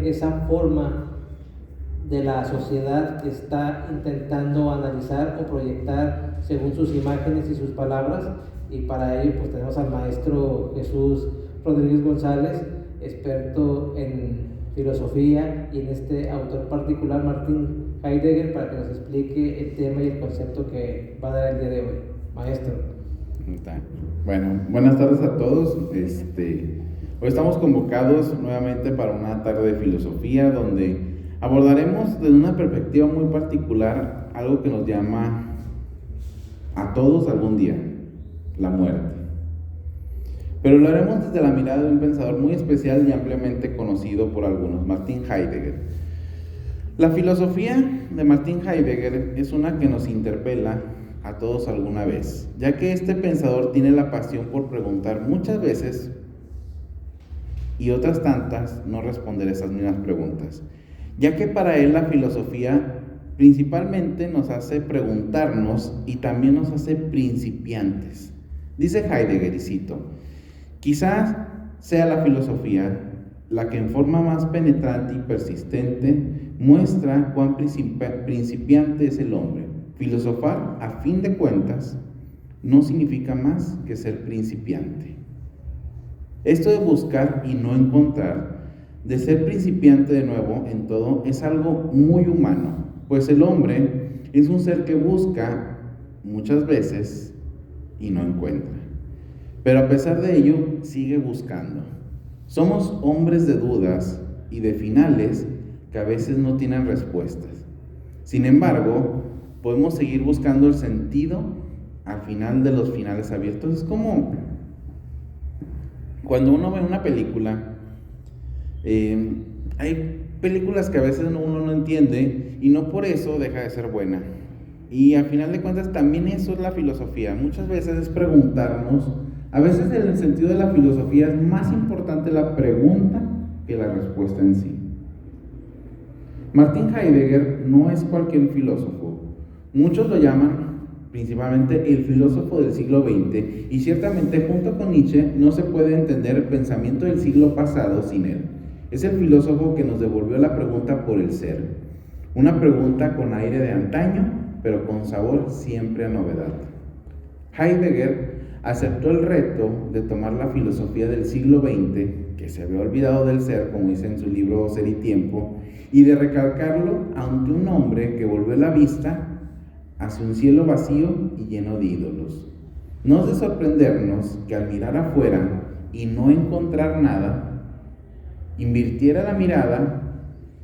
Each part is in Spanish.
esa forma de la sociedad que está intentando analizar o proyectar según sus imágenes y sus palabras, y para ello pues tenemos al maestro Jesús Rodríguez González, experto en filosofía, y en este autor particular, Martin Heidegger, para que nos explique el tema y el concepto que va a dar el día de hoy. Maestro. Bueno, buenas tardes a todos. Hoy estamos convocados nuevamente para una tarde de filosofía donde abordaremos desde una perspectiva muy particular algo que nos llama a todos algún día: la muerte. Pero lo haremos desde la mirada de un pensador muy especial y ampliamente conocido por algunos, Martin Heidegger. La filosofía de Martin Heidegger es una que nos interpela a todos alguna vez, ya que este pensador tiene la pasión por preguntar muchas veces y otras tantas no responder esas mismas preguntas, ya que para él la filosofía principalmente nos hace preguntarnos y también nos hace principiantes. Dice Heidegger, y cito: quizás sea la filosofía la que en forma más penetrante y persistente muestra cuán principiante es el hombre. Filosofar, a fin de cuentas, no significa más que ser principiante. Esto de buscar y no encontrar, de ser principiante de nuevo en todo, es algo muy humano, pues el hombre es un ser que busca muchas veces y no encuentra. Pero a pesar de ello, sigue buscando. Somos hombres de dudas y de finales que a veces no tienen respuestas. Sin embargo, podemos seguir buscando el sentido al final de los finales abiertos. Es como cuando uno ve una película, hay películas que a veces uno no entiende y no por eso deja de ser buena. Y al final de cuentas también eso es la filosofía. Muchas veces es preguntarnos. A veces en el sentido de la filosofía es más importante la pregunta que la respuesta en sí. Martin Heidegger no es cualquier filósofo. Muchos lo llaman principalmente el filósofo del siglo XX, y ciertamente junto con Nietzsche no se puede entender el pensamiento del siglo pasado sin él. Es el filósofo que nos devolvió la pregunta por el ser. Una pregunta con aire de antaño, pero con sabor siempre a novedad. Heidegger aceptó el reto de tomar la filosofía del siglo XX, que se había olvidado del ser, como dice en su libro Ser y Tiempo, y de recalcarlo ante un hombre que volvió la vista hacia un cielo vacío y lleno de ídolos. No es de sorprendernos que al mirar afuera y no encontrar nada, invirtiera la mirada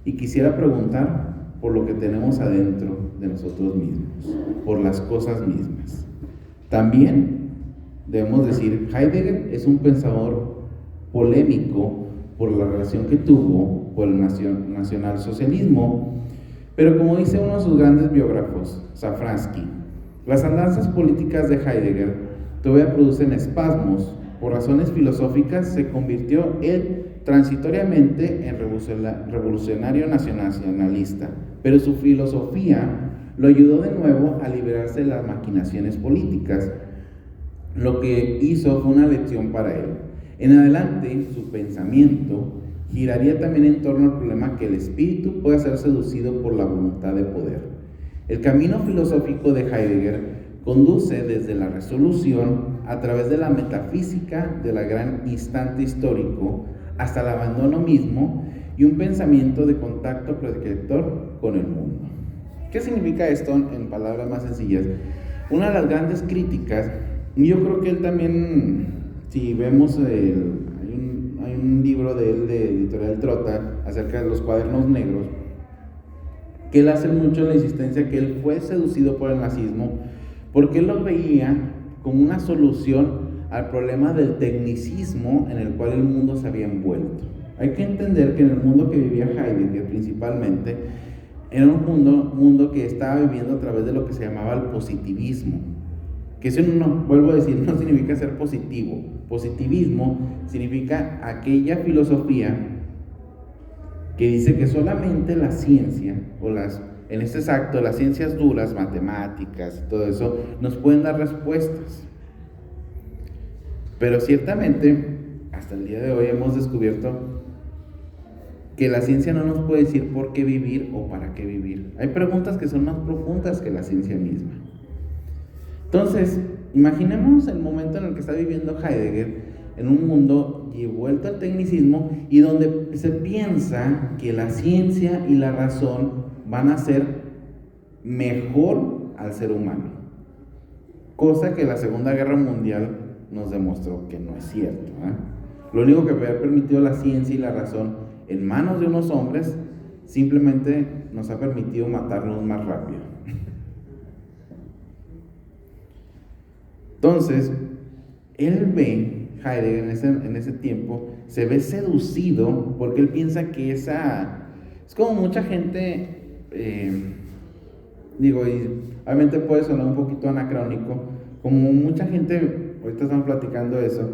y quisiera preguntar por lo que tenemos adentro de nosotros mismos, por las cosas mismas. También debemos decir, Heidegger es un pensador polémico por la relación que tuvo con el nacionalsocialismo, pero como dice uno de sus grandes biógrafos, Safransky, las andanzas políticas de Heidegger todavía producen espasmos. Por razones filosóficas se convirtió él transitoriamente en revolucionario nacionalista, pero su filosofía lo ayudó de nuevo a liberarse de las maquinaciones políticas. Lo que hizo fue una lección para él. En adelante, su pensamiento giraría también en torno al problema que el espíritu puede ser seducido por la voluntad de poder. El camino filosófico de Heidegger conduce desde la resolución a través de la metafísica del gran instante histórico hasta el abandono mismo y un pensamiento de contacto protector con el mundo. ¿Qué significa esto en palabras más sencillas? Una de las grandes críticas, y yo creo que él también, si vemos, hay un libro de él de Editorial Trota acerca de los cuadernos negros, que él hace mucho la insistencia que él fue seducido por el nazismo porque él lo veía como una solución al problema del tecnicismo en el cual el mundo se había envuelto. Hay que entender que en el mundo que vivía Heidegger principalmente era un mundo que estaba viviendo a través de lo que se llamaba el positivismo, que eso no, vuelvo a decir, no significa ser positivo. Positivismo significa aquella filosofía que dice que solamente la ciencia, en este acto, las ciencias duras, matemáticas, todo eso, nos pueden dar respuestas. Pero ciertamente, hasta el día de hoy hemos descubierto que la ciencia no nos puede decir por qué vivir o para qué vivir. Hay preguntas que son más profundas que la ciencia misma. Entonces, imaginemos el momento en el que está viviendo Heidegger, en un mundo vuelto al tecnicismo y donde se piensa que la ciencia y la razón van a hacer mejor al ser humano, cosa que la Segunda Guerra Mundial nos demostró que no es cierto, ¿eh? Lo único que había permitido la ciencia y la razón en manos de unos hombres simplemente nos ha permitido matarnos más rápido. Entonces, Heidegger en ese tiempo, se ve seducido porque él piensa que es como mucha gente, y obviamente puede sonar un poquito anacrónico, como mucha gente, ahorita estamos platicando eso,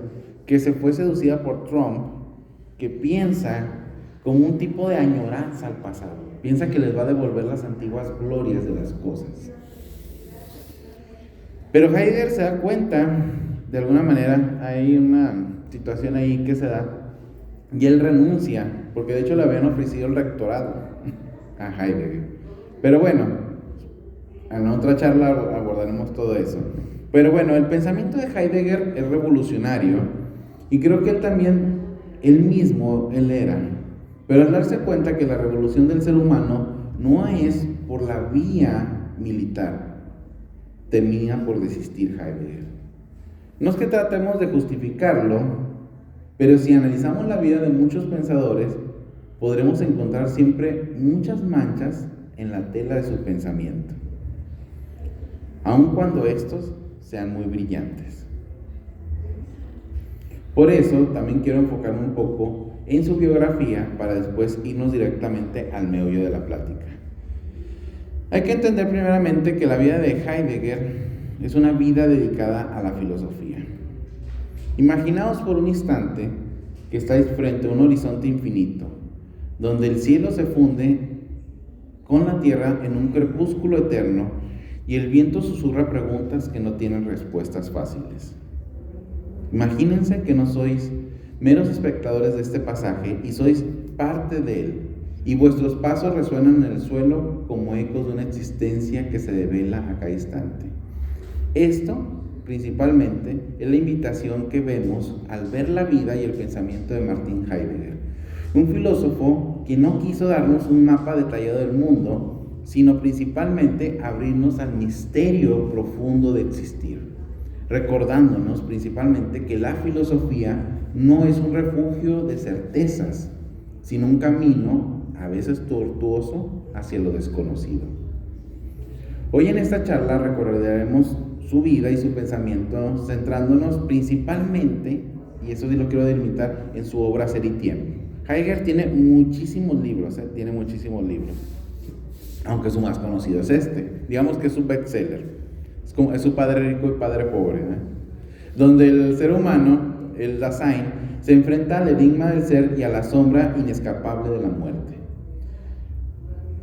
que se fue seducida por Trump, que piensa como un tipo de añoranza al pasado, piensa que les va a devolver las antiguas glorias de las cosas. Pero Heidegger se da cuenta, de alguna manera, hay una situación ahí que se da, y él renuncia, porque de hecho le habían ofrecido el rectorado a Heidegger. Pero bueno, en otra charla abordaremos todo eso. Pero bueno, el pensamiento de Heidegger es revolucionario, y creo que él era. Pero al darse cuenta que la revolución del ser humano no es por la vía militar, termina por desistir Heidegger. No es que tratemos de justificarlo, pero si analizamos la vida de muchos pensadores, podremos encontrar siempre muchas manchas en la tela de su pensamiento, aun cuando estos sean muy brillantes. Por eso también quiero enfocarme un poco en su biografía para después irnos directamente al meollo de la plática. Hay que entender primeramente que la vida de Heidegger es una vida dedicada a la filosofía. Imaginaos por un instante que estáis frente a un horizonte infinito, donde el cielo se funde con la tierra en un crepúsculo eterno y el viento susurra preguntas que no tienen respuestas fáciles. Imagínense que no sois meros espectadores de este pasaje y sois parte de él, y vuestros pasos resuenan en el suelo como ecos de una existencia que se devela a cada instante. Esto, principalmente, es la invitación que vemos al ver la vida y el pensamiento de Martin Heidegger, un filósofo que no quiso darnos un mapa detallado del mundo, sino principalmente abrirnos al misterio profundo de existir, recordándonos principalmente que la filosofía no es un refugio de certezas, sino un camino a veces tortuoso hacia lo desconocido. Hoy en esta charla recordaremos su vida y su pensamiento, centrándonos principalmente, y eso sí lo quiero delimitar, en su obra Ser y Tiempo. Heidegger tiene muchísimos libros, aunque su más conocido es este, digamos que es su bestseller, es su Padre Rico y Padre Pobre, donde el ser humano, el Dasein, se enfrenta al enigma del ser y a la sombra inescapable de la muerte.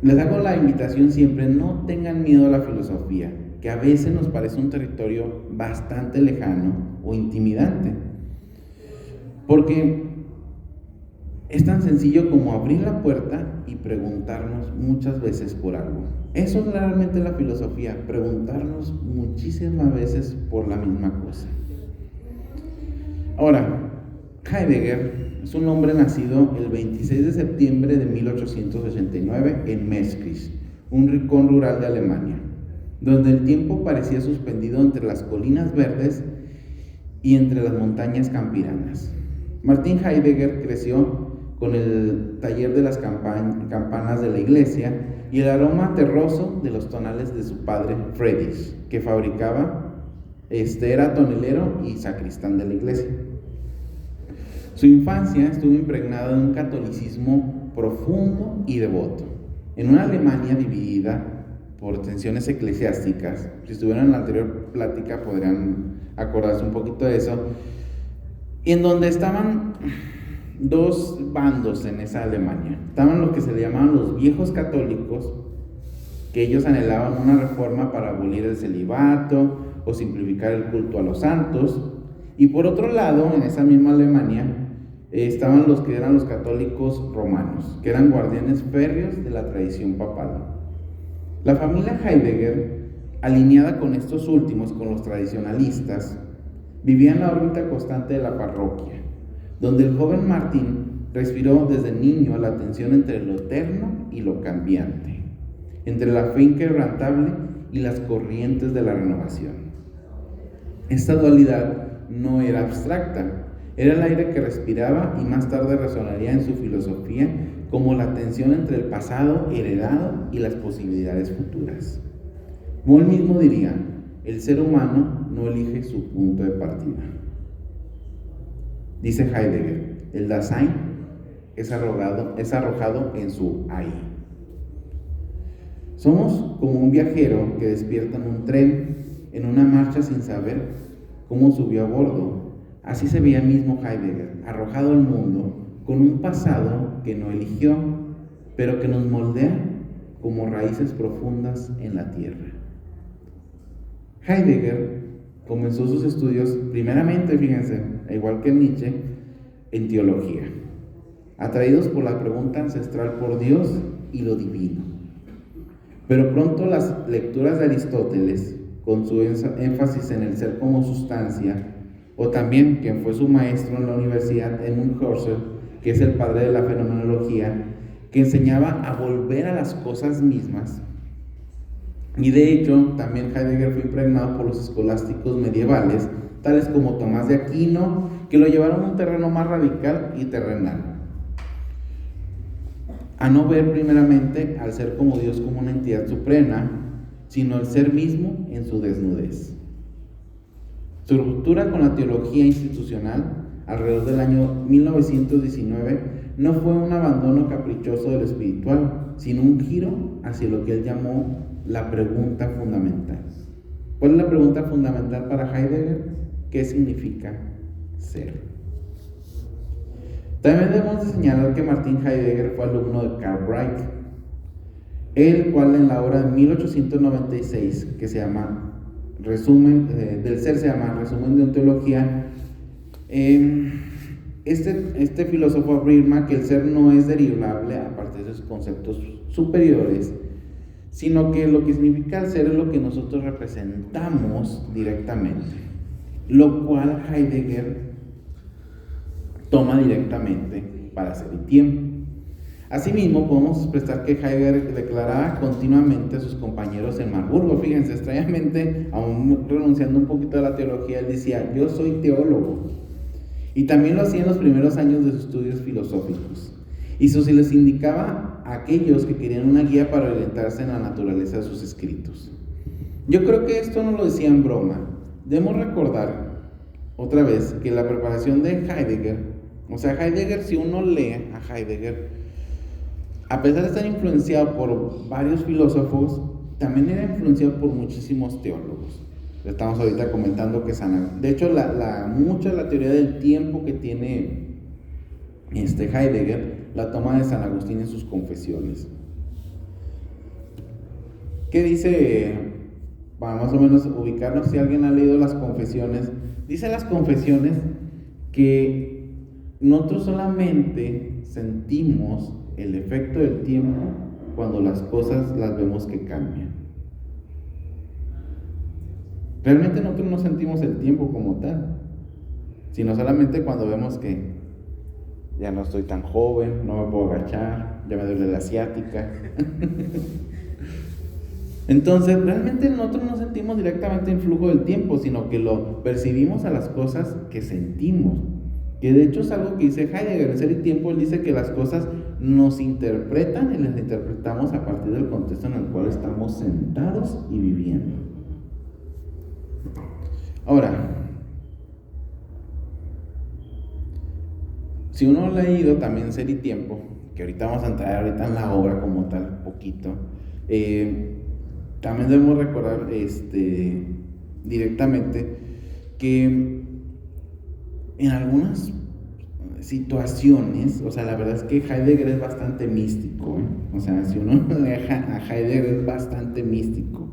Les hago la invitación siempre, no tengan miedo a la filosofía, que a veces nos parece un territorio bastante lejano o intimidante, porque es tan sencillo como abrir la puerta y preguntarnos muchas veces por algo. Eso es realmente la filosofía, preguntarnos muchísimas veces por la misma cosa. Ahora, Heidegger es un hombre nacido el 26 de septiembre de 1889 en Meschwitz, un rincón rural de Alemania, donde el tiempo parecía suspendido entre las colinas verdes y entre las montañas campiranas. Martin Heidegger creció con el taller de las campanas de la iglesia y el aroma terroso de los tonales de su padre Friedrich, que fabricaba, era tonelero y sacristán de la iglesia. Su infancia estuvo impregnada de un catolicismo profundo y devoto, en una Alemania dividida por tensiones eclesiásticas. Si estuvieron en la anterior plática podrían acordarse un poquito de eso, y en donde estaban dos bandos en esa Alemania. Estaban los que se le llamaban los viejos católicos, que ellos anhelaban una reforma para abolir el celibato o simplificar el culto a los santos, y por otro lado, en esa misma Alemania, estaban los que eran los católicos romanos, que eran guardianes férreos de la tradición papal. La familia Heidegger, alineada con estos últimos, con los tradicionalistas, vivía en la órbita constante de la parroquia, donde el joven Martín respiró desde niño la tensión entre lo eterno y lo cambiante, entre la fe inquebrantable y las corrientes de la renovación. Esta dualidad no era abstracta, era el aire que respiraba y más tarde resonaría en su filosofía como la tensión entre el pasado heredado y las posibilidades futuras. Como él mismo diría, el ser humano no elige su punto de partida. Dice Heidegger, el Dasein es arrojado en su ahí. Somos como un viajero que despierta en un tren, en una marcha sin saber cómo subió a bordo. Así se veía mismo Heidegger, arrojado al mundo, con un pasado que no eligió, pero que nos moldea como raíces profundas en la tierra. Heidegger comenzó sus estudios primeramente, fíjense, igual que Nietzsche, en teología, atraídos por la pregunta ancestral por Dios y lo divino. Pero pronto las lecturas de Aristóteles, con su énfasis en el ser como sustancia, o también quien fue su maestro en la universidad, Edmund Husserl, que es el padre de la fenomenología, que enseñaba a volver a las cosas mismas. Y de hecho, también Heidegger fue impregnado por los escolásticos medievales, tales como Tomás de Aquino, que lo llevaron a un terreno más radical y terrenal, a no ver primeramente al ser como Dios como una entidad suprema, sino el ser mismo en su desnudez. Su ruptura con la teología institucional, alrededor del año 1919, no fue un abandono caprichoso de lo espiritual, sino un giro hacia lo que él llamó la pregunta fundamental. ¿Cuál es la pregunta fundamental para Heidegger? ¿Qué significa ser? También debemos de señalar que Martin Heidegger fue alumno de Karl Breit, el cual en la obra de 1896, que se llama Resumen del Ser, se llama Resumen de Ontología, este filósofo afirma que el ser no es derivable a partir de sus conceptos superiores, sino que lo que significa el ser es lo que nosotros representamos directamente, lo cual Heidegger toma directamente para ser y tiempo. Asimismo, podemos expresar que Heidegger declaraba continuamente a sus compañeros en Marburgo. Fíjense, extrañamente, aún renunciando un poquito a la teología, él decía, yo soy teólogo. Y también lo hacía en los primeros años de sus estudios filosóficos. Y eso se les indicaba a aquellos que querían una guía para orientarse en la naturaleza de sus escritos. Yo creo que esto no lo decía en broma. Debemos recordar otra vez que la preparación de Heidegger, o sea, Heidegger, si uno lee a Heidegger, a pesar de estar influenciado por varios filósofos, también era influenciado por muchísimos teólogos. Estamos ahorita comentando que de hecho, mucha de la teoría del tiempo que tiene Heidegger la toma de San Agustín en sus confesiones. ¿Qué dice? Para más o menos ubicarnos, si alguien ha leído las confesiones, dice las confesiones que nosotros solamente sentimos el efecto del tiempo cuando las cosas las vemos que cambian. Realmente nosotros no sentimos el tiempo como tal, sino solamente cuando vemos que ya no estoy tan joven, no me puedo agachar, ya me duele la ciática. Entonces, realmente nosotros no sentimos directamente el flujo del tiempo, sino que lo percibimos a las cosas que sentimos. Que de hecho es algo que dice Heidegger, en Ser y Tiempo. Él dice que las cosas nos interpretan y las interpretamos a partir del contexto en el cual estamos sentados y viviendo. Ahora, si uno ha leído también Ser y Tiempo, que ahorita vamos a entrar ahorita en la obra como tal, poquito, también debemos recordar directamente que en algunas situaciones, o sea, la verdad es que Heidegger es bastante místico, o sea, si uno deja a Heidegger es bastante místico,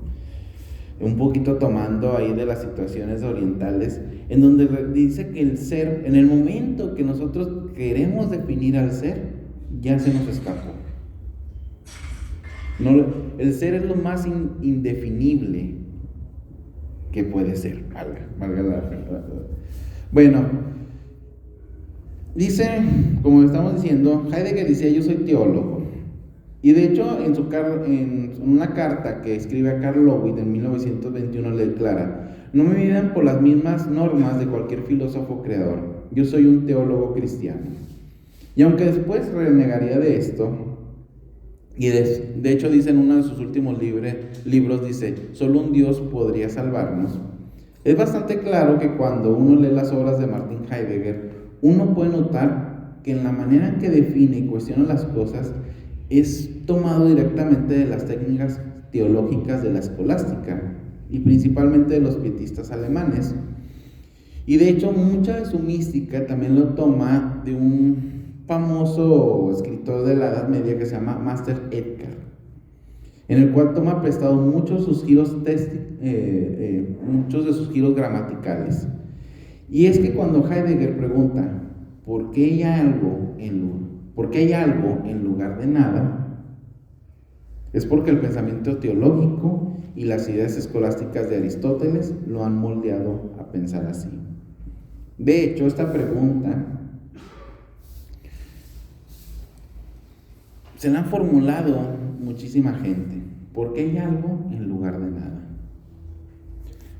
un poquito tomando ahí de las situaciones orientales, en donde dice que el ser, en el momento que nosotros queremos definir al ser, ya se nos escapó. No, el ser es lo más indefinible que puede ser. Valga la verdad. Bueno, dice, como estamos diciendo, Heidegger decía: yo soy teólogo. Y de hecho, en una carta que escribe a Karl Lewis en 1921 le declara: no me midan por las mismas normas de cualquier filósofo creador. Yo soy un teólogo cristiano. Y aunque después renegaría de esto, y de hecho dice en uno de sus últimos libros, dice: solo un Dios podría salvarnos. Es bastante claro que cuando uno lee las obras de Martin Heidegger, uno puede notar que en la manera en que define y cuestiona las cosas es tomado directamente de las técnicas teológicas de la escolástica y principalmente de los pietistas alemanes. Y de hecho mucha de su mística también lo toma de un famoso escritor de la Edad Media que se llama Master Edgar, en el cual toma prestado muchos de sus giros gramaticales. Y es que cuando Heidegger pregunta ¿por qué hay algo en lugar de nada?, es porque el pensamiento teológico y las ideas escolásticas de Aristóteles lo han moldeado a pensar así. De hecho, esta pregunta se la han formulado muchísima gente: ¿por qué hay algo en lugar de nada?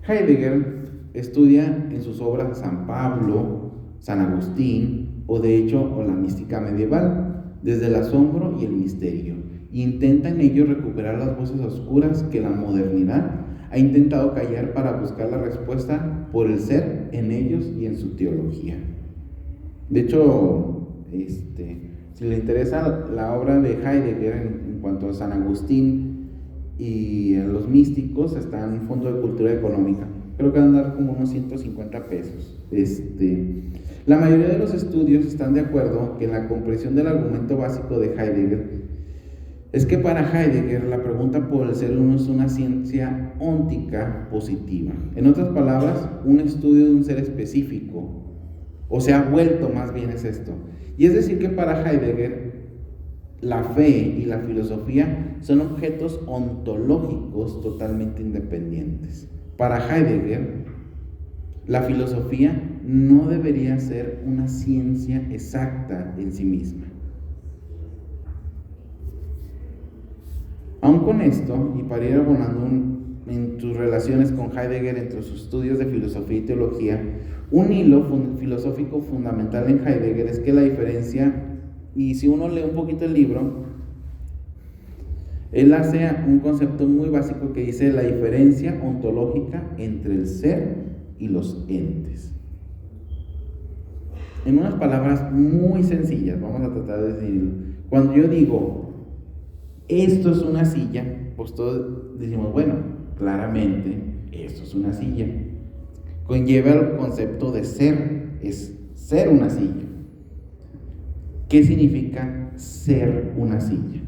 Heidegger estudia en sus obras a San Pablo, San Agustín o la mística medieval, desde el asombro y el misterio, e intenta en ello recuperar las voces oscuras que la modernidad ha intentado callar para buscar la respuesta por el ser en ellos y en su teología. De hecho, si le interesa la obra de Heidegger en cuanto a San Agustín y a los místicos, está en Fondo de Cultura Económica. Creo que van a dar como unos 150 pesos. La mayoría de los estudios están de acuerdo que en la comprensión del argumento básico de Heidegger es que para Heidegger la pregunta por el ser uno es una ciencia óntica positiva. En otras palabras, un estudio de un ser específico, o se ha vuelto más bien es esto. Y es decir que para Heidegger la fe y la filosofía son objetos ontológicos totalmente independientes. Para Heidegger, la filosofía no debería ser una ciencia exacta en sí misma. Aún con esto, y para ir abonando en tus relaciones con Heidegger entre sus estudios de filosofía y teología, un hilo filosófico fundamental en Heidegger es que la diferencia, y si uno lee un poquito el libro, él hace un concepto muy básico que dice la diferencia ontológica entre el ser y los entes. En unas palabras muy sencillas, vamos a tratar de decirlo. Cuando yo digo esto es una silla, pues todos decimos, bueno, claramente esto es una silla. Conlleva el concepto de ser, es ser una silla. ¿Qué significa ser una silla?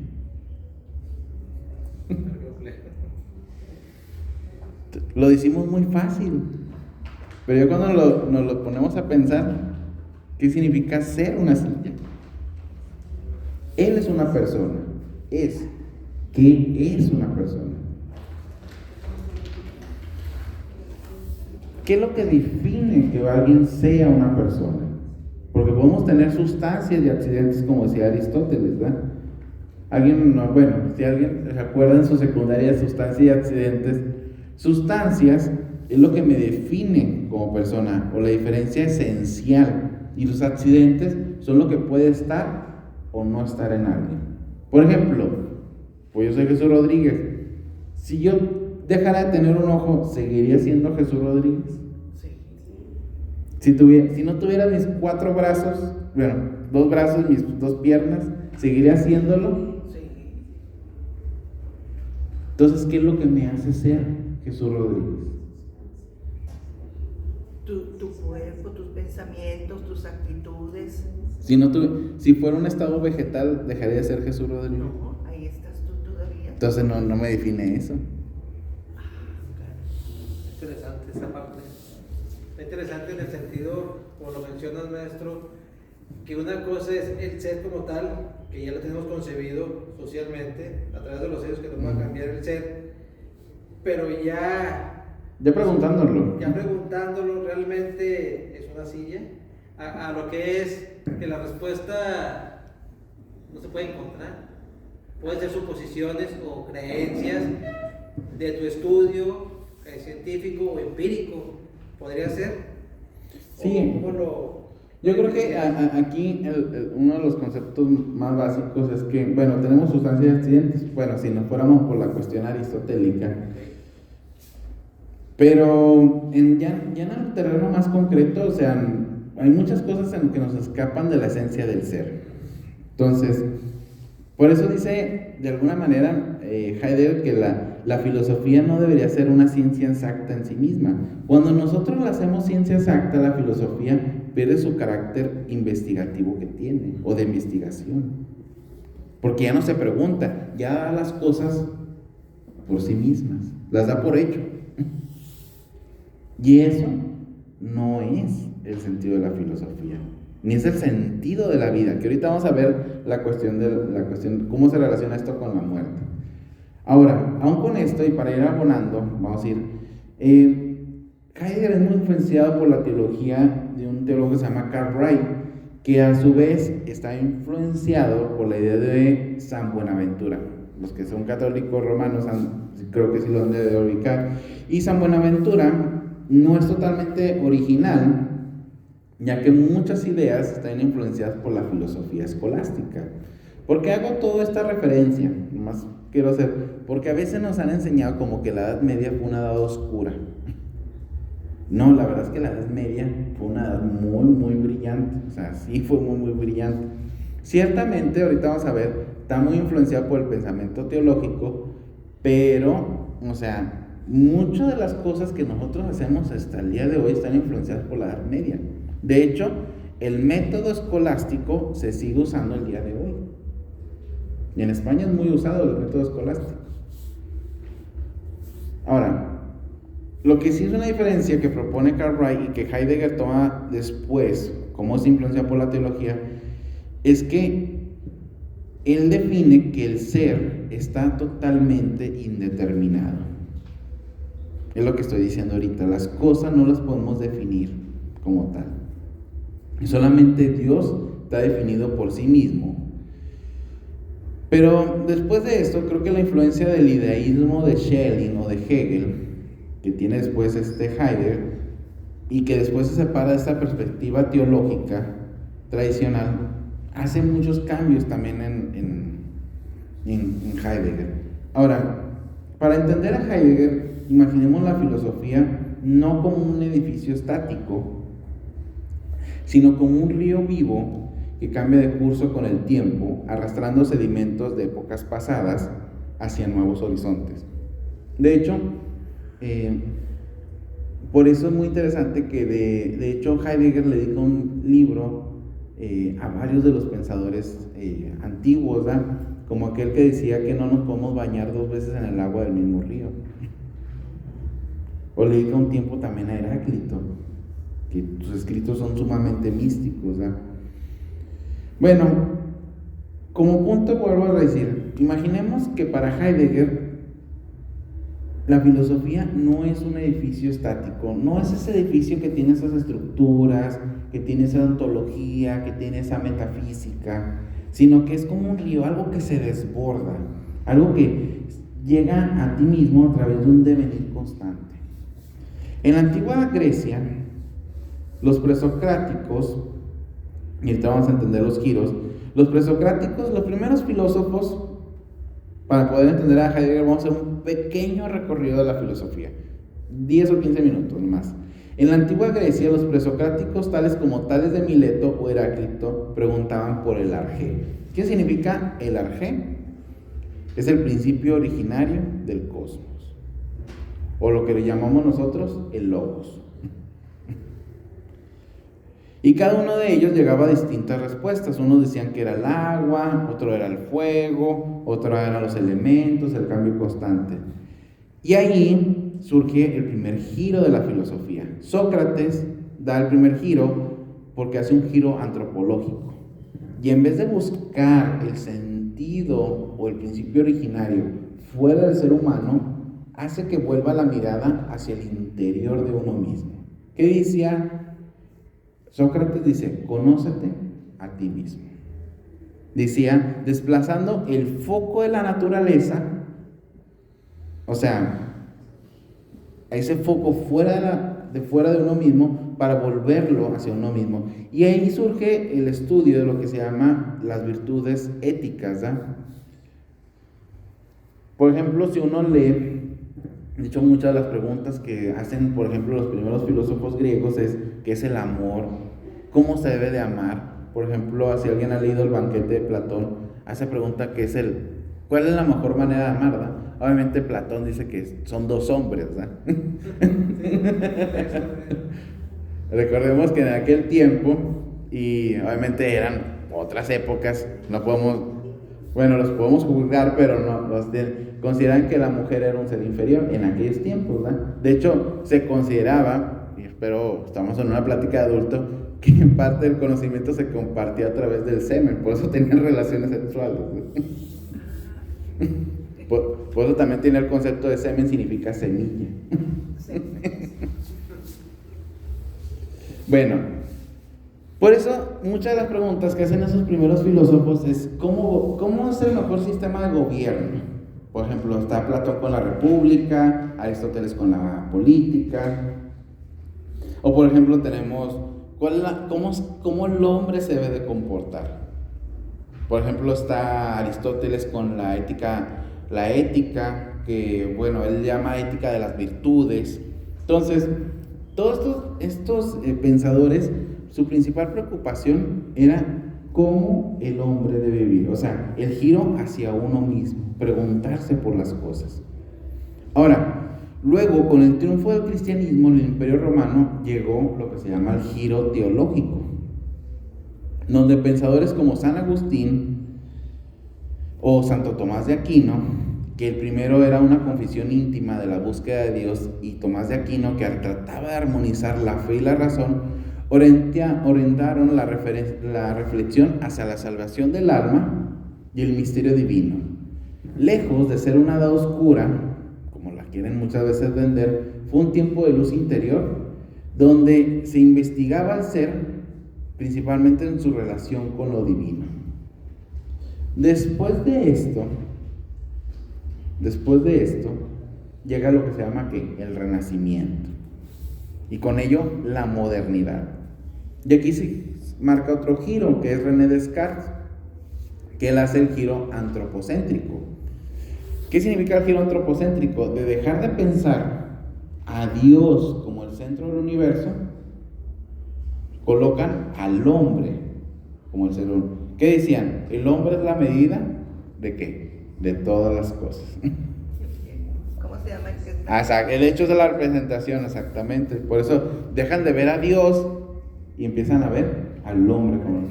Lo decimos muy fácil, pero ya cuando nos lo ponemos a pensar, ¿qué significa ser una silla? Él es una persona. ¿Qué es una persona? ¿Qué es lo que define que alguien sea una persona? Porque podemos tener sustancias y accidentes, como decía Aristóteles, ¿verdad? Si alguien se acuerda en su secundaria, sustancias y accidentes, sustancias es lo que me define como persona, o la diferencia esencial, y los accidentes son lo que puede estar o no estar en alguien. Por ejemplo, pues yo soy Jesús Rodríguez. Si yo dejara de tener un ojo, ¿seguiría siendo Jesús Rodríguez? Sí. Si no tuviera mis 4 brazos, 2 brazos y mis 2 piernas, ¿seguiría haciéndolo? Sí. Entonces, ¿qué es lo que me hace ser Jesús Rodríguez? Tu cuerpo, tus pensamientos, tus actitudes. Si fuera un estado vegetal, ¿dejaría de ser Jesús Rodríguez? No, ahí estás tú todavía. Entonces no me define eso. Interesante esa parte. Interesante en el sentido, como lo mencionas, maestro, que una cosa es el ser como tal, que ya lo tenemos concebido socialmente, a través de los sellos que nos pueda cambiar el ser, pero ya preguntándolo realmente es una silla, a lo que es que la respuesta no se puede encontrar. Pueden ser suposiciones o creencias de tu estudio científico o empírico, podría ser. Sí. Yo creo que aquí uno de los conceptos más básicos es que, bueno, tenemos sustancias accidentes, bueno, si nos fuéramos por la cuestión aristotélica, pero ya en el terreno más concreto, o sea, hay muchas cosas en que nos escapan de la esencia del ser. Entonces, por eso dice, de alguna manera, Heidegger, que la filosofía no debería ser una ciencia exacta en sí misma. Cuando nosotros la hacemos ciencia exacta, la filosofía pierde su carácter investigativo que tiene, o de investigación. Porque ya no se pregunta, ya da las cosas por sí mismas, las da por hecho. Y eso no es el sentido de la filosofía, ni es el sentido de la vida, que ahorita vamos a ver la cuestión cómo se relaciona esto con la muerte. Ahora, aún con esto, y para ir abonando, vamos a ir, Heidegger es muy influenciado por la teología de un teólogo que se llama Karl Barth, que a su vez está influenciado por la idea de San Buenaventura. Los que son católicos romanos creo que sí lo han de ubicar. Y San Buenaventura no es totalmente original, ya que muchas ideas están influenciadas por la filosofía escolástica. ¿Por qué hago toda esta referencia? Nomás quiero hacer, porque a veces nos han enseñado como que la Edad Media fue una edad oscura. No, la verdad es que la Edad Media fue una edad muy, muy brillante. O sea, sí fue muy, muy brillante. Ciertamente, ahorita vamos a ver, está muy influenciado por el pensamiento teológico, pero, o sea, muchas de las cosas que nosotros hacemos hasta el día de hoy están influenciadas por la Edad Media. De hecho, el método escolástico se sigue usando el día de hoy. Y en España es muy usado el método escolástico. Ahora, lo que sí es una diferencia que propone Karl Barth y que Heidegger toma después, como es influenciado por la teología, es que él define que el ser está totalmente indeterminado. Es lo que estoy diciendo ahorita. Las cosas no las podemos definir como tal. Solamente Dios está definido por sí mismo. Pero después de esto, creo que la influencia del ideísmo de Schelling o de Hegel, que tiene después Heidegger, y que después se separa de esta perspectiva teológica tradicional, hace muchos cambios también en Heidegger. Ahora, para entender a Heidegger, imaginemos la filosofía no como un edificio estático, sino como un río vivo que cambia de curso con el tiempo, arrastrando sedimentos de épocas pasadas hacia nuevos horizontes. De hecho, por eso es muy interesante que de hecho Heidegger le dedica un libro a varios de los pensadores antiguos, ¿verdad? Como aquel que decía que no nos podemos bañar 2 veces en el agua del mismo río. O le dedica un tiempo también a Heráclito, que sus escritos son sumamente místicos, ¿verdad? Bueno, como punto vuelvo a decir, imaginemos que para Heidegger la filosofía no es un edificio estático, no es ese edificio que tiene esas estructuras, que tiene esa ontología, que tiene esa metafísica, sino que es como un río, algo que se desborda, algo que llega a ti mismo a través de un devenir constante. En la antigua Grecia, los presocráticos, y ahorita vamos a entender los giros, los presocráticos, los primeros filósofos, para poder entender a Heidegger, vamos a hacer un pequeño recorrido de la filosofía, 10 o 15 minutos más. En la antigua Grecia, los presocráticos, tales como Tales de Mileto o Heráclito, preguntaban por el arjé. ¿Qué significa el arjé? Es el principio originario del cosmos, o lo que le llamamos nosotros el logos. Y cada uno de ellos llegaba a distintas respuestas. Unos decían que era el agua, otro era el fuego, otro eran los elementos, el cambio constante. Y ahí surge el primer giro de la filosofía. Sócrates da el primer giro porque hace un giro antropológico. Y en vez de buscar el sentido o el principio originario fuera del ser humano, hace que vuelva la mirada hacia el interior de uno mismo. ¿Qué decía Sócrates? Dice, conócete a ti mismo. Decía, desplazando el foco de la naturaleza, o sea, ese foco fuera de uno mismo para volverlo hacia uno mismo. Y ahí surge el estudio de lo que se llama las virtudes éticas, ¿da? Por ejemplo, si uno lee, de hecho muchas de las preguntas que hacen, por ejemplo, los primeros filósofos griegos es, ¿qué es el amor? ¿Cómo se debe de amar? Por ejemplo, si alguien ha leído el banquete de Platón, hace pregunta ¿cuál es la mejor manera de amar? ¿Da? Obviamente Platón dice que son dos hombres, ¿da? Recordemos que en aquel tiempo, y obviamente eran otras épocas, los podemos juzgar, pero consideran que la mujer era un ser inferior en aquellos tiempos, ¿da? De hecho, se consideraba, pero estamos en una plática de adulto, que en parte del conocimiento se compartía a través del semen, por eso tenían relaciones sexuales. Por eso también tiene el concepto de semen, significa semilla. Bueno, por eso muchas de las preguntas que hacen esos primeros filósofos es ¿cómo es el mejor sistema de gobierno? Por ejemplo, está Platón con la república, Aristóteles con la política, o por ejemplo tenemos ¿cómo el hombre se debe de comportar? Por ejemplo, está Aristóteles con la ética, que bueno, él llama ética de las virtudes. Entonces, todos estos pensadores, su principal preocupación era cómo el hombre debe vivir, o sea, el giro hacia uno mismo, preguntarse por las cosas. Ahora, luego, con el triunfo del cristianismo en el Imperio Romano, llegó lo que se llama el giro teológico, donde pensadores como San Agustín o Santo Tomás de Aquino, que el primero era una confesión íntima de la búsqueda de Dios, y Tomás de Aquino, que trataba de armonizar la fe y la razón, orientaron la reflexión hacia la salvación del alma y el misterio divino. Lejos de ser una edad oscura, como la quieren muchas veces vender, fue un tiempo de luz interior, donde se investigaba al ser, principalmente en su relación con lo divino. Después de esto, llega lo que se llama el Renacimiento, y con ello la modernidad. Y aquí se marca otro giro, que es René Descartes, que él hace el giro antropocéntrico. ¿Qué significa el giro antropocéntrico? De dejar de pensar a Dios como el centro del universo, colocan al hombre como el centro. ¿Qué decían? El hombre es la medida ¿de qué? De todas las cosas. ¿Cómo se llama? El hecho de la representación, exactamente. Por eso dejan de ver a Dios y empiezan a ver al hombre como.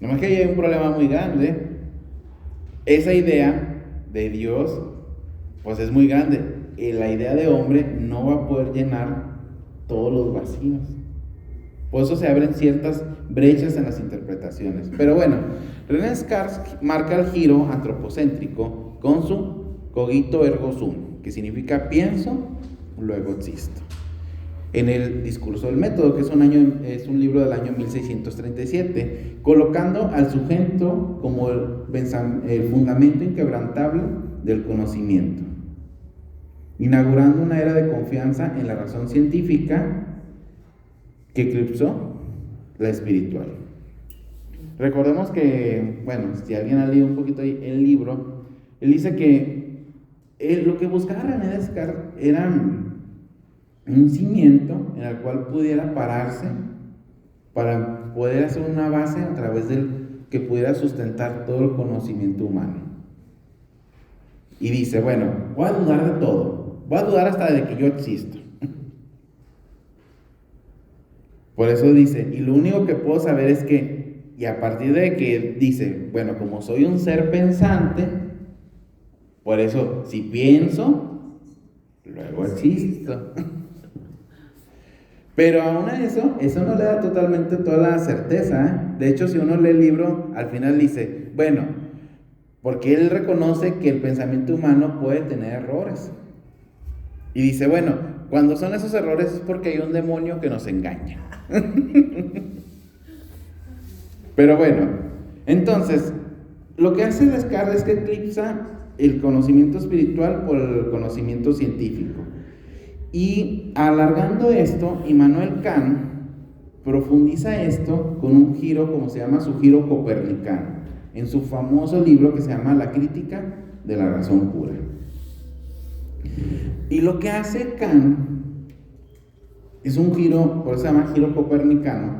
Nomás que hay un problema muy grande. Esa idea de Dios, pues es muy grande. Y la idea de hombre no va a poder llenar todos los vacíos. Por eso se abren ciertas brechas en las interpretaciones. Pero bueno, René Descartes marca el giro antropocéntrico con su cogito ergo sum, que significa pienso, luego existo. En el Discurso del Método, que es un libro del año 1637, colocando al sujeto como el fundamento inquebrantable del conocimiento, inaugurando una era de confianza en la razón científica que eclipsó la espiritual. Recordemos que, bueno, si alguien ha leído un poquito el libro, él dice que lo que buscaba René Descartes era un cimiento en el cual pudiera pararse para poder hacer una base a través del que pudiera sustentar todo el conocimiento humano. Y dice, bueno, voy a dudar de todo, voy a dudar hasta de que yo existo. Por eso dice, y lo único que puedo saber es que, y a partir de que dice, bueno, como soy un ser pensante, por eso si pienso, luego existo. Pero aún a eso no le da totalmente toda la certeza, ¿eh? De hecho, si uno lee el libro, al final dice, bueno, porque él reconoce que el pensamiento humano puede tener errores. Y dice, bueno, cuando son esos errores es porque hay un demonio que nos engaña. Pero bueno, entonces, lo que hace Descartes es que eclipsa el conocimiento espiritual por el conocimiento científico. Y alargando esto, Immanuel Kant profundiza esto con un giro, como se llama su giro copernicano, en su famoso libro que se llama La crítica de la razón pura. Y lo que hace Kant es un giro, por eso se llama giro copernicano.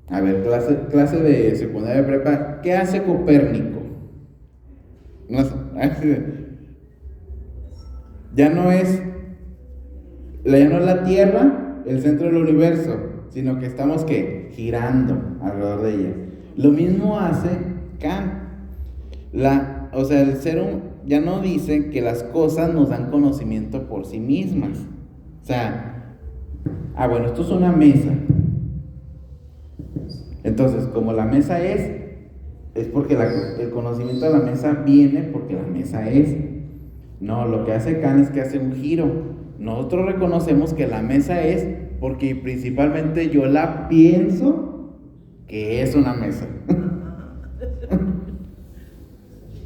A ver, clase de secundaria de prepa, ¿qué hace Copérnico? Ya no es la Tierra el centro del universo, sino que estamos ¿qué? Girando alrededor de ella. Lo mismo hace Kant. O sea, el ser ya no dice que las cosas nos dan conocimiento por sí mismas. O sea, bueno, esto es una mesa. Entonces, como la mesa es porque el conocimiento de la mesa viene porque la mesa es. No, lo que hace Kant es que hace un giro. Nosotros reconocemos que la mesa es porque principalmente yo la pienso que es una mesa.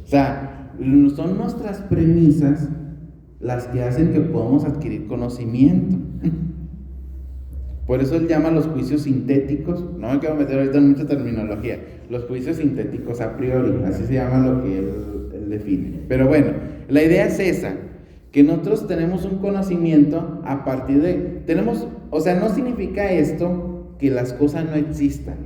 O sea, son nuestras premisas las que hacen que podamos adquirir conocimiento. Por eso él llama los juicios sintéticos, no me quiero meter ahorita en mucha terminología, los juicios sintéticos a priori, así se llama lo que él define. Pero bueno, la idea es esa, que nosotros tenemos un conocimiento a partir de, o sea, no significa esto que las cosas no existan,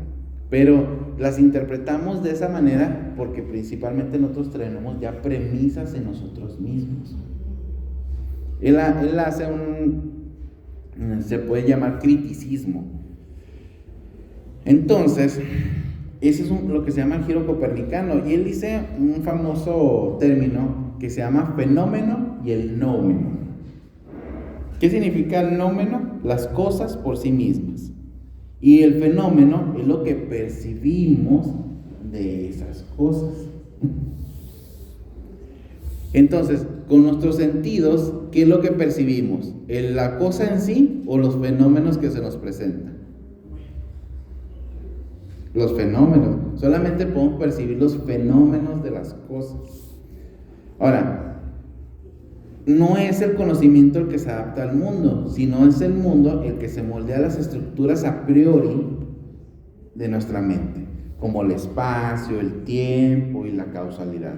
pero las interpretamos de esa manera porque principalmente nosotros tenemos ya premisas en nosotros mismos. Él hace se puede llamar criticismo. Entonces, ese es lo que se llama el giro copernicano, y él dice un famoso término que se llama fenómeno y el nómeno. ¿Qué significa el nómeno? Las cosas por sí mismas. Y el fenómeno es lo que percibimos de esas cosas. Entonces, con nuestros sentidos, ¿qué es lo que percibimos? ¿La cosa en sí o los fenómenos que se nos presentan? Los fenómenos. Solamente podemos percibir los fenómenos de las cosas. Ahora, no es el conocimiento el que se adapta al mundo, sino es el mundo el que se moldea las estructuras a priori de nuestra mente, como el espacio, el tiempo y la causalidad.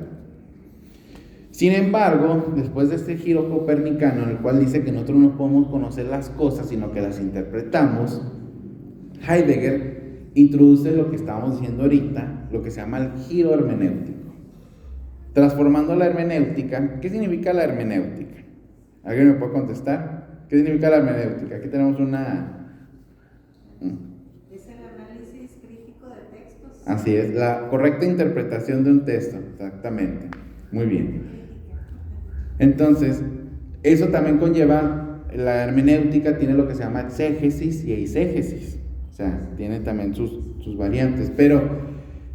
Sin embargo, después de este giro copernicano en el cual dice que nosotros no podemos conocer las cosas, sino que las interpretamos, Heidegger introduce lo que estábamos diciendo ahorita, lo que se llama el giro hermenéutico. Transformando la hermenéutica. ¿Qué significa la hermenéutica? ¿Alguien me puede contestar? ¿Qué significa la hermenéutica? Aquí tenemos una... Es el análisis crítico de textos. Así es, la correcta interpretación de un texto, exactamente. Muy bien. Entonces, eso también conlleva, la hermenéutica tiene lo que se llama exégesis y eisegesis. O sea, tiene también sus variantes. Pero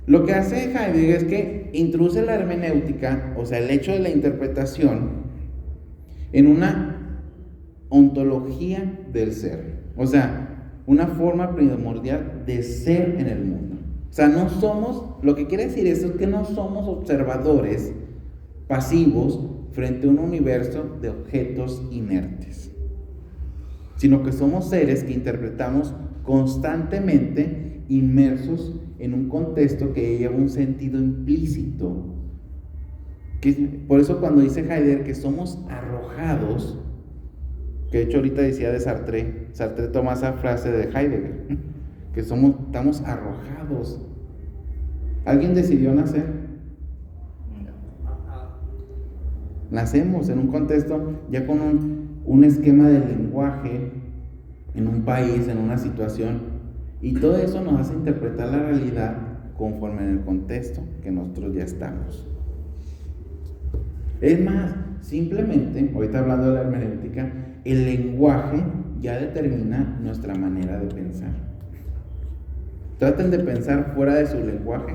lo que hace Heidegger es que introduce la hermenéutica, o sea, el hecho de la interpretación, en una ontología del ser. O sea, una forma primordial de ser en el mundo. O sea, no somos, lo que quiere decir eso es que no somos observadores pasivos frente a un universo de objetos inertes, sino que somos seres que interpretamos constantemente inmersos en un contexto que lleva un sentido implícito. Por eso cuando dice Heidegger que somos arrojados, que de hecho ahorita decía de Sartre toma esa frase de Heidegger, que estamos arrojados. ¿Alguien decidió nacer? Nacemos en un contexto ya con un esquema de lenguaje, en un país, en una situación, y todo eso nos hace interpretar la realidad conforme en el contexto que nosotros ya estamos. Es más, simplemente, ahorita hablando de la hermenéutica, el lenguaje ya determina nuestra manera de pensar. Traten de pensar fuera de su lenguaje.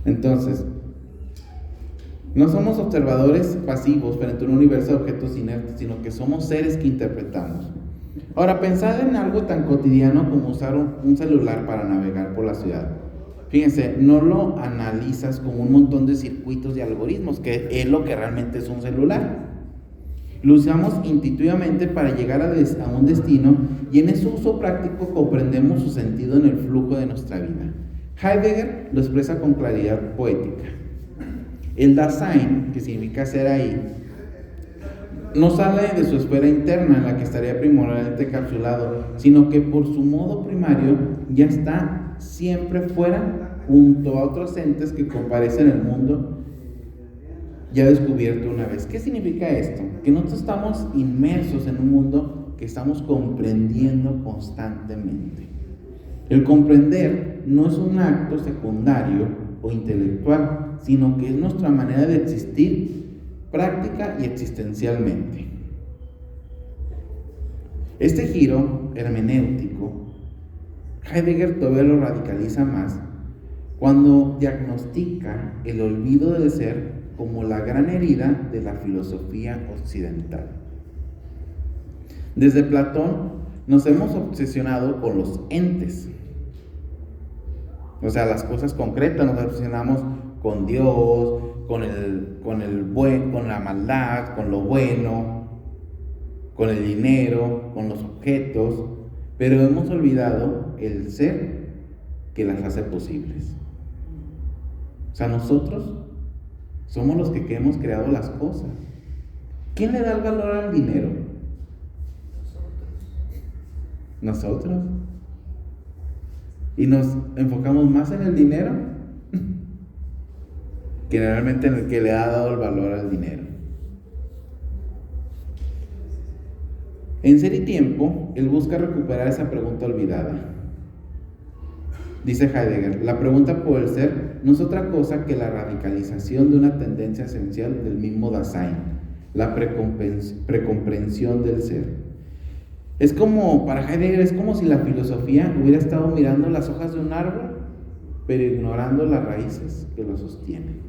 Entonces, no somos observadores pasivos frente a un universo de objetos inertes, sino que somos seres que interpretamos. Ahora, pensad en algo tan cotidiano como usar un celular para navegar por la ciudad. Fíjense, no lo analizas como un montón de circuitos y algoritmos, que es lo que realmente es un celular. Lo usamos intuitivamente para llegar a un destino, y en ese uso práctico comprendemos su sentido en el flujo de nuestra vida. Heidegger lo expresa con claridad poética. El Dasein, que significa ser ahí, no sale de su esfera interna en la que estaría primordialmente encapsulado, sino que por su modo primario ya está siempre fuera, junto a otros entes que comparecen en el mundo ya descubierto una vez. ¿Qué significa esto? Que nosotros estamos inmersos en un mundo que estamos comprendiendo constantemente. El comprender no es un acto secundario o intelectual, sino que es nuestra manera de existir práctica y existencialmente. Este giro hermenéutico, Heidegger todavía lo radicaliza más cuando diagnostica el olvido del ser como la gran herida de la filosofía occidental. Desde Platón nos hemos obsesionado con los entes, o sea, las cosas concretas. Nos obsesionamos con Dios, con la maldad, con lo bueno, con el dinero, con los objetos, pero hemos olvidado el ser que las hace posibles. O sea, nosotros somos los que hemos creado las cosas. ¿Quién le da el valor al dinero? Nosotros. Y nos enfocamos más en el dinero que realmente en el que le ha dado el valor al dinero. En Ser y Tiempo, él busca recuperar esa pregunta olvidada. Dice Heidegger, la pregunta por el ser no es otra cosa que la radicalización de una tendencia esencial del mismo Dasein, la precomprensión del ser. Es como, para Heidegger, es como si la filosofía hubiera estado mirando las hojas de un árbol, pero ignorando las raíces que lo sostienen.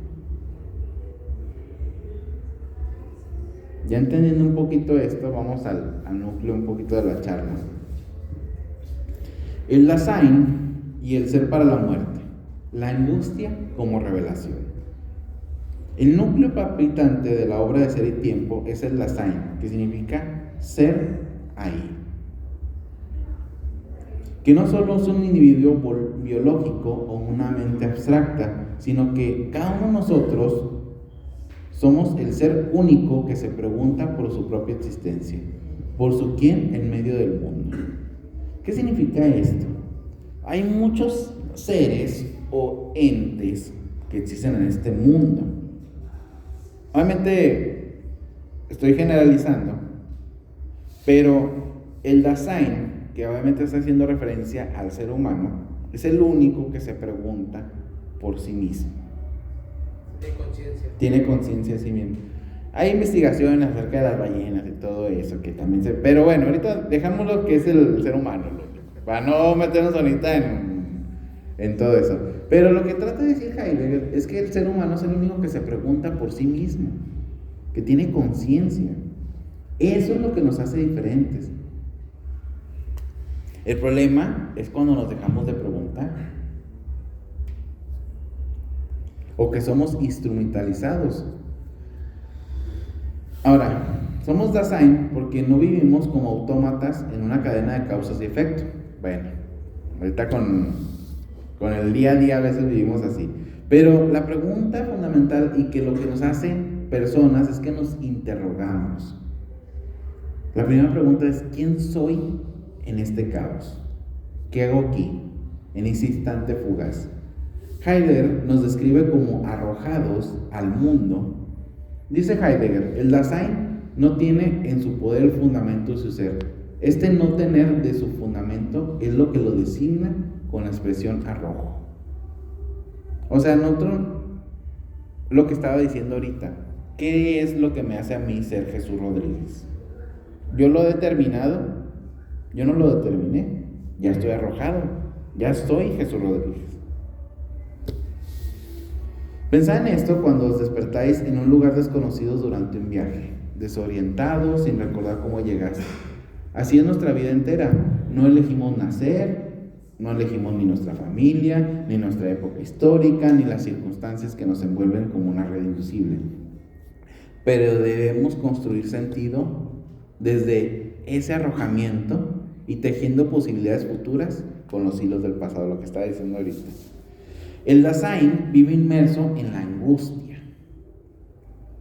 Ya entendiendo un poquito esto, vamos al núcleo un poquito de la charla. El Dasein y el ser para la muerte, la angustia como revelación. El núcleo palpitante de la obra de Ser y Tiempo es el Dasein, que significa ser ahí. Que no solo es un individuo biológico o una mente abstracta, sino que cada uno de nosotros somos el ser único que se pregunta por su propia existencia, por su quién en medio del mundo. ¿Qué significa esto? Hay muchos seres o entes que existen en este mundo. Obviamente estoy generalizando, pero el Dasein, que obviamente está haciendo referencia al ser humano, es el único que se pregunta por sí mismo. Tiene conciencia de sí mismo. Hay investigaciones acerca de las ballenas y todo eso, que también pero bueno, ahorita dejamos lo que es el ser humano, para no meternos ahorita en todo eso. Pero lo que trata de decir Heidegger es que el ser humano es el único que se pregunta por sí mismo, que tiene conciencia. Eso es lo que nos hace diferentes. El problema es cuando nos dejamos de preguntar, o que somos instrumentalizados. Ahora, somos Dasein porque no vivimos como autómatas en una cadena de causas y efectos. Bueno, ahorita con el día a día a veces vivimos así. Pero la pregunta fundamental y que lo que nos hace personas es que nos interrogamos. La primera pregunta es: ¿quién soy en este caos? ¿Qué hago aquí, en ese instante fugaz? Heidegger nos describe como arrojados al mundo. Dice Heidegger, el Dasein no tiene en su poder el fundamento de su ser. Este no tener de su fundamento es lo que lo designa con la expresión arrojo. O sea, nosotros, lo que estaba diciendo ahorita, ¿qué es lo que me hace a mí ser Jesús Rodríguez? ¿Yo lo he determinado? Yo no lo determiné, ya estoy arrojado, ya soy Jesús Rodríguez. Pensad en esto cuando os despertáis en un lugar desconocido durante un viaje, desorientados, sin recordar cómo llegaste. Así es nuestra vida entera. No elegimos nacer, no elegimos ni nuestra familia, ni nuestra época histórica, ni las circunstancias que nos envuelven como una red invisible. Pero debemos construir sentido desde ese arrojamiento y tejiendo posibilidades futuras con los hilos del pasado, lo que estaba diciendo ahorita. El Dasein vive inmerso en la angustia,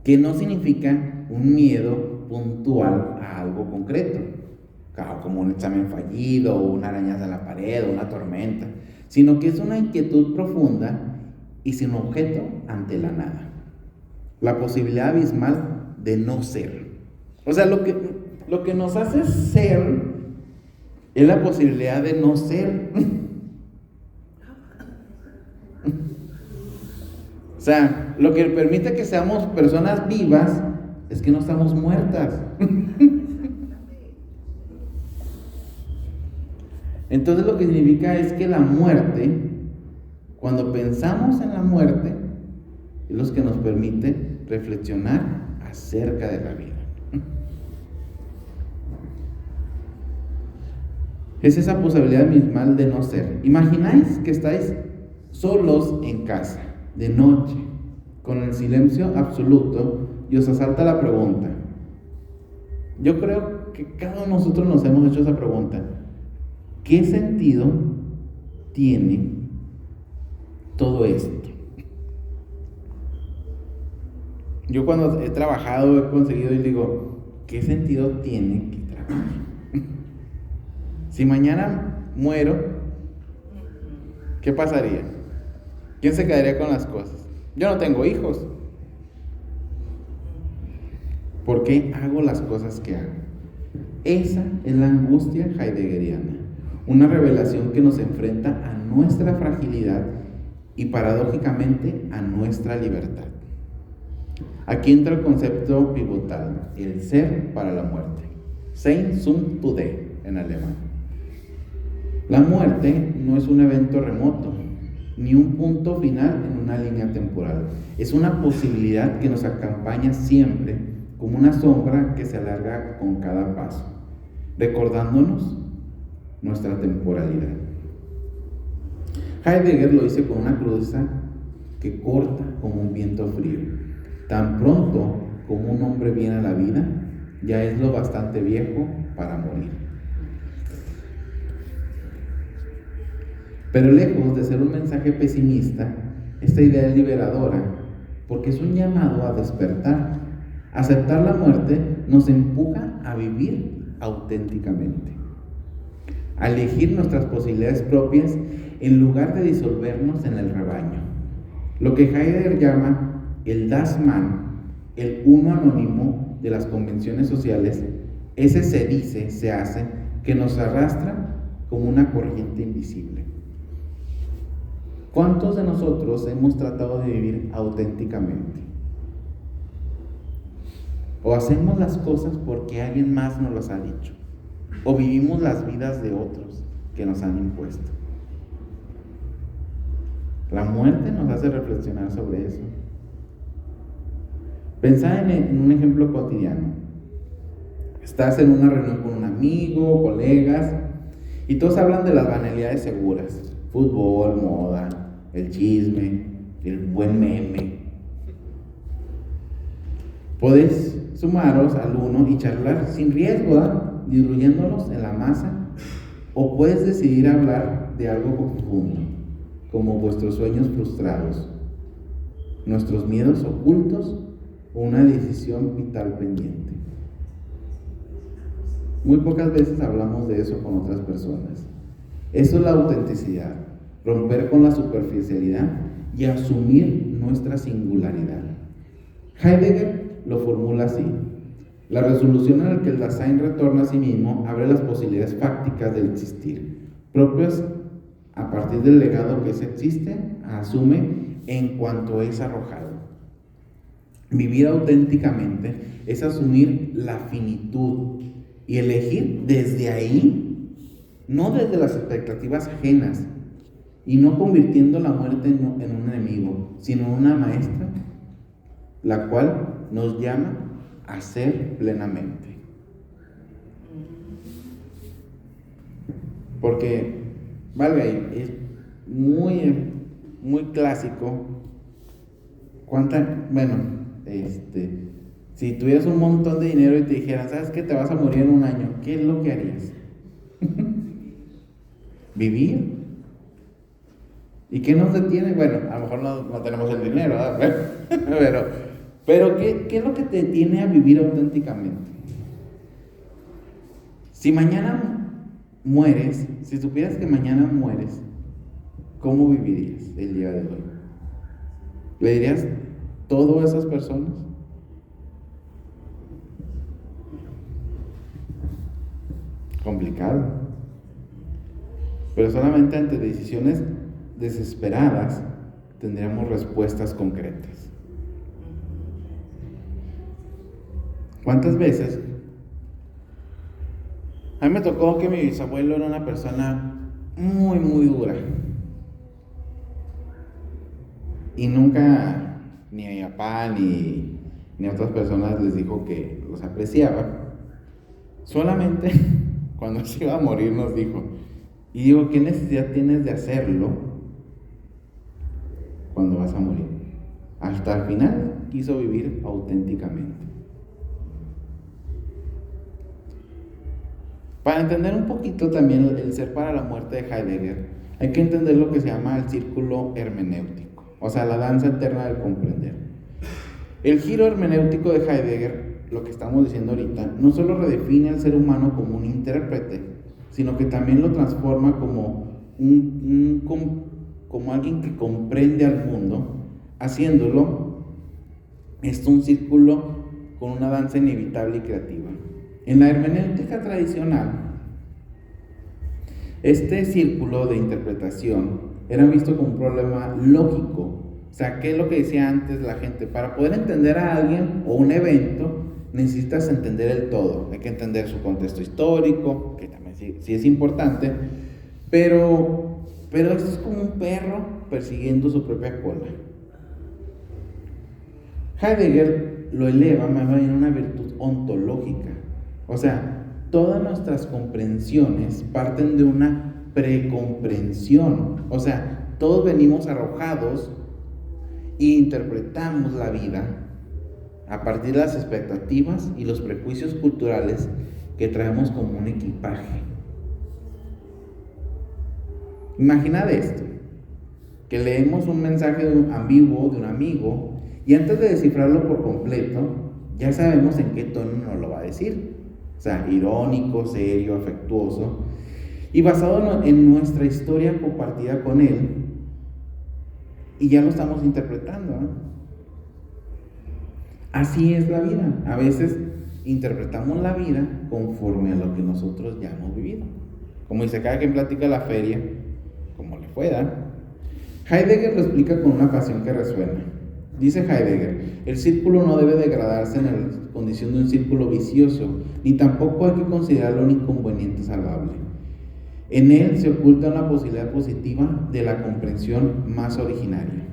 que no significa un miedo puntual a algo concreto, como un examen fallido, o una arañaza en la pared, o una tormenta, sino que es una inquietud profunda y sin objeto ante la nada. La posibilidad abismal de no ser. O sea, lo que nos hace ser es la posibilidad de no ser. O sea, lo que permite que seamos personas vivas es que no estamos muertas. Entonces lo que significa es que la muerte, cuando pensamos en la muerte, es lo que nos permite reflexionar acerca de la vida. Es esa posibilidad mismal de no ser. Imagináis que estáis solos en casa, de noche, con el silencio absoluto, y os asalta la pregunta. Yo creo que cada uno de nosotros nos hemos hecho esa pregunta. ¿Qué sentido tiene todo esto? Yo cuando he trabajado, he conseguido y digo, ¿qué sentido tiene que trabajar? Si mañana muero, ¿qué pasaría? ¿Quién se quedaría con las cosas? Yo no tengo hijos. ¿Por qué hago las cosas que hago? Esa es la angustia heideggeriana, una revelación que nos enfrenta a nuestra fragilidad y paradójicamente a nuestra libertad. Aquí entra el concepto pivotal, el ser para la muerte. Sein zum Tode en alemán. La muerte no es un evento remoto, ni un punto final en una línea temporal. Es una posibilidad que nos acompaña siempre, como una sombra que se alarga con cada paso, recordándonos nuestra temporalidad. Heidegger lo dice con una crudeza que corta como un viento frío. Tan pronto como un hombre viene a la vida, ya es lo bastante viejo para morir. Pero lejos de ser un mensaje pesimista, esta idea es liberadora, porque es un llamado a despertar. Aceptar la muerte nos empuja a vivir auténticamente, a elegir nuestras posibilidades propias en lugar de disolvernos en el rebaño. Lo que Heidegger llama el Das Man, el uno anónimo de las convenciones sociales, ese se dice, se hace, que nos arrastra como una corriente invisible. ¿Cuántos de nosotros hemos tratado de vivir auténticamente? O hacemos las cosas porque alguien más nos las ha dicho, o vivimos las vidas de otros que nos han impuesto. La muerte nos hace reflexionar sobre eso. Pensad en un ejemplo cotidiano. Estás en una reunión con un amigo, colegas, y todos hablan de las banalidades seguras: fútbol, moda, el chisme, el buen meme. Podéis sumaros al uno y charlar sin riesgo, diluyéndonos en la masa, o puedes decidir hablar de algo profundo, como vuestros sueños frustrados, nuestros miedos ocultos o una decisión vital pendiente. Muy pocas veces hablamos de eso con otras personas. Eso es la autenticidad, romper con la superficialidad y asumir nuestra singularidad. Heidegger lo formula así: la resolución en la que el Dasein retorna a sí mismo abre las posibilidades fácticas del existir, propias a partir del legado que ese existe, asume en cuanto es arrojado. Vivir auténticamente es asumir la finitud y elegir desde ahí, no desde las expectativas ajenas, y no convirtiendo la muerte en un enemigo, sino en una maestra, la cual nos llama a ser plenamente. Porque, valga, es muy clásico. Si tuvieras un montón de dinero y te dijeran, ¿sabes qué? Te vas a morir en un año, ¿qué es lo que harías? ¿Vivir? ¿Y qué nos detiene? Bueno, a lo mejor no tenemos el dinero, ¿verdad? pero ¿qué es lo que te detiene a vivir auténticamente? Si mañana mueres, si supieras que mañana mueres, ¿cómo vivirías el día de hoy? ¿Le dirías todo a esas personas? Complicado. Pero solamente ante decisiones desesperadas tendríamos respuestas concretas. ¿Cuántas veces? A mí me tocó que mi bisabuelo era una persona muy, muy dura. Y nunca, ni a mi papá, ni a otras personas les dijo que los apreciaba. Solamente cuando se iba a morir nos dijo, y digo, ¿qué necesidad tienes de hacerlo cuando vas a morir? Hasta el final quiso vivir auténticamente. Para entender un poquito también el ser para la muerte de Heidegger, hay que entender lo que se llama el círculo hermenéutico, o sea, la danza eterna del comprender. El giro hermenéutico de Heidegger, lo que estamos diciendo ahorita, no solo redefine al ser humano como un intérprete, sino que también lo transforma como como alguien que comprende al mundo, haciéndolo un círculo con una danza inevitable y creativa. En la hermenéutica tradicional, este círculo de interpretación era visto como un problema lógico. O sea, ¿qué es lo que decía antes la gente? Para poder entender a alguien o un evento, necesitas entender el todo. Hay que entender su contexto histórico, que también sí es importante, pero esto es como un perro persiguiendo su propia cola. Heidegger lo eleva más bien a una virtud ontológica. O sea, todas nuestras comprensiones parten de una precomprensión. O sea, todos venimos arrojados e interpretamos la vida a partir de las expectativas y los prejuicios culturales que traemos como un equipaje. Imaginad esto, que leemos un mensaje ambiguo de un amigo y antes de descifrarlo por completo, ya sabemos en qué tono nos lo va a decir. O sea, irónico, serio, afectuoso, y basado en nuestra historia compartida con él, y ya lo estamos interpretando, ¿eh? Así es la vida. A veces interpretamos la vida conforme a lo que nosotros ya hemos vivido. Como dice cada quien platica la feria, como le pueda. Heidegger lo explica con una pasión que resuena. Dice Heidegger, el círculo no debe degradarse en la condición de un círculo vicioso, ni tampoco hay que considerarlo un inconveniente salvable. En él se oculta una posibilidad positiva de la comprensión más originaria.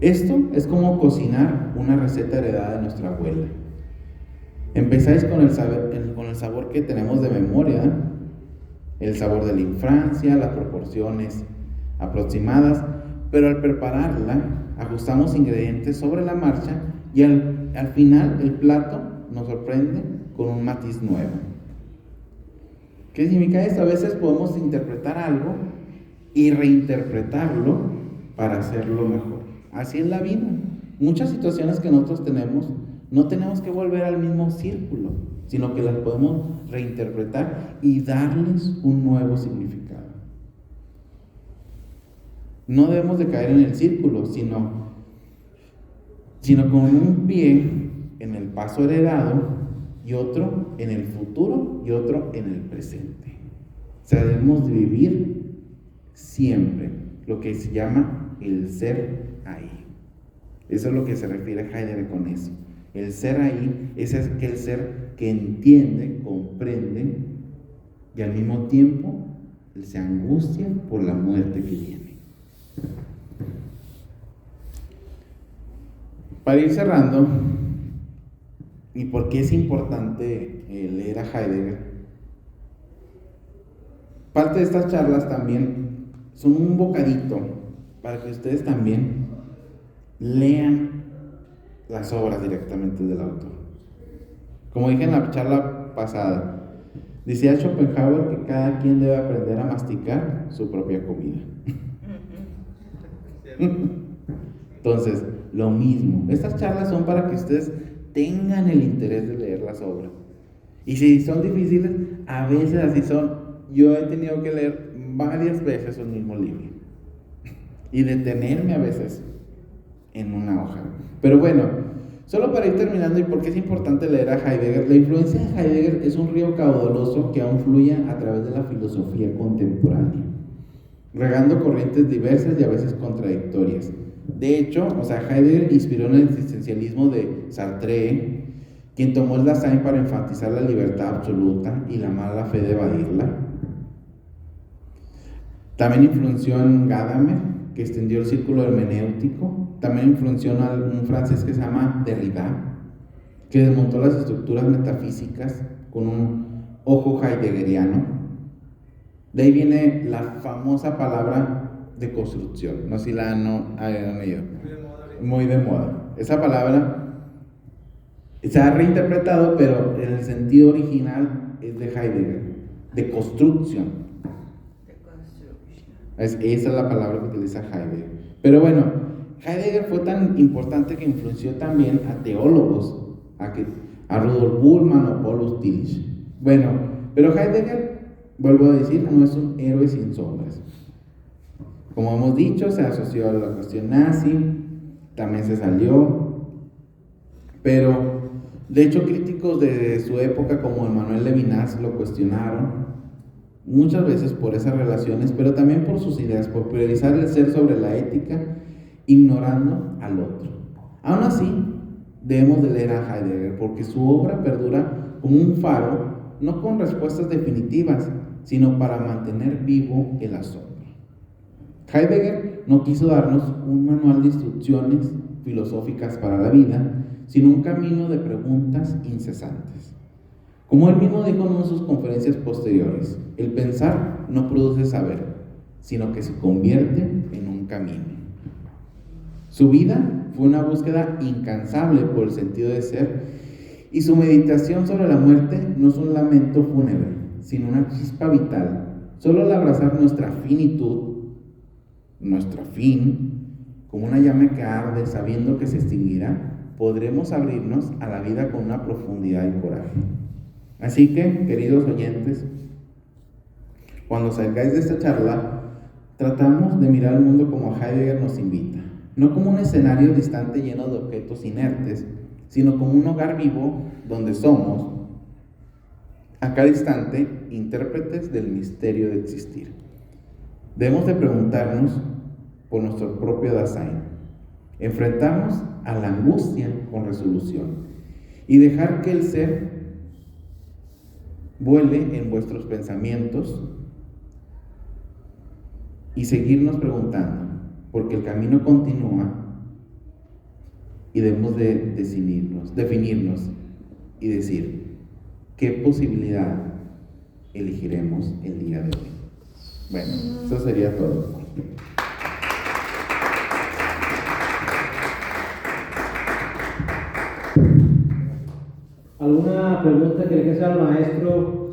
Esto es como cocinar una receta heredada de nuestra abuela. Empezáis con el sabor que tenemos de memoria, el sabor de la infancia, las proporciones aproximadas, pero al prepararla ajustamos ingredientes sobre la marcha y al final el plato nos sorprende con un matiz nuevo. ¿Qué significa esto? A veces podemos interpretar algo y reinterpretarlo para hacerlo mejor. Así es la vida. Muchas situaciones que nosotros tenemos, no tenemos que volver al mismo círculo, sino que las podemos reinterpretar y darles un nuevo significado. No debemos de caer en el círculo, sino con un pie en el paso heredado y otro en el futuro y otro en el presente. O sea, debemos de vivir siempre lo que se llama el ser ahí. Eso es lo que se refiere Heidegger con eso. El ser ahí es aquel ser que entiende, comprende y al mismo tiempo se angustia por la muerte que viene. Para ir cerrando, ¿y por qué es importante leer a Heidegger? Parte de estas charlas también son un bocadito para que ustedes también lean las obras directamente del autor. Como dije en la charla pasada, decía Schopenhauer que cada quien debe aprender a masticar su propia comida. Entonces, lo mismo. Estas charlas son para que ustedes tengan el interés de leer las obras. Y si son difíciles, a veces así son. Yo he tenido que leer varias veces un mismo libro y detenerme a veces en una hoja. Pero bueno, solo para ir terminando, y porque es importante leer a Heidegger, la influencia de Heidegger es un río caudaloso que aún fluye a través de la filosofía contemporánea, regando corrientes diversas y a veces contradictorias. De hecho, Heidegger inspiró en el existencialismo de Sartre, quien tomó el Dasein para enfatizar la libertad absoluta y la mala fe de evadirla. También influenció en Gadamer, que extendió el círculo hermenéutico. También influenció en un francés que se llama Derrida, que desmontó las estructuras metafísicas con un ojo heideggeriano. De ahí viene la famosa palabra de construcción. No sé si la han oído. Muy de moda. Esa palabra se ha reinterpretado, pero en el sentido original es de Heidegger, de construcción. Esa es la palabra que utiliza Heidegger. Pero bueno, Heidegger fue tan importante que influenció también a teólogos, a Rudolf Bultmann o Paulus Tillich. Bueno, pero Heidegger, vuelvo a decir, no es un héroe sin sombras. Como hemos dicho, se asoció a la cuestión nazi, también se salió, pero de hecho críticos de su época como Emmanuel Levinas lo cuestionaron, muchas veces por esas relaciones, pero también por sus ideas, por priorizar el ser sobre la ética, ignorando al otro. Aún así, debemos de leer a Heidegger, porque su obra perdura como un faro, no con respuestas definitivas, sino para mantener vivo el asombro. Heidegger no quiso darnos un manual de instrucciones filosóficas para la vida, sino un camino de preguntas incesantes. Como él mismo dijo en una de sus conferencias posteriores, el pensar no produce saber, sino que se convierte en un camino. Su vida fue una búsqueda incansable por el sentido de ser, y su meditación sobre la muerte no es un lamento fúnebre, sino una chispa vital. Solo al abrazar nuestra finitud, nuestro fin, como una llama que arde sabiendo que se extinguirá, podremos abrirnos a la vida con una profundidad y coraje. Así que, queridos oyentes, cuando salgáis de esta charla, tratamos de mirar el mundo como Heidegger nos invita, no como un escenario distante lleno de objetos inertes, sino como un hogar vivo donde somos, a cada instante, intérpretes del misterio de existir. Debemos de preguntarnos por nuestro propio Dasein, enfrentarnos a la angustia con resolución y dejar que el ser vuele en vuestros pensamientos y seguirnos preguntando, porque el camino continúa y debemos de definirnos y decir qué posibilidad elegiremos el día de hoy. Bueno, eso sería todo. ¿Alguna pregunta que le quede al maestro?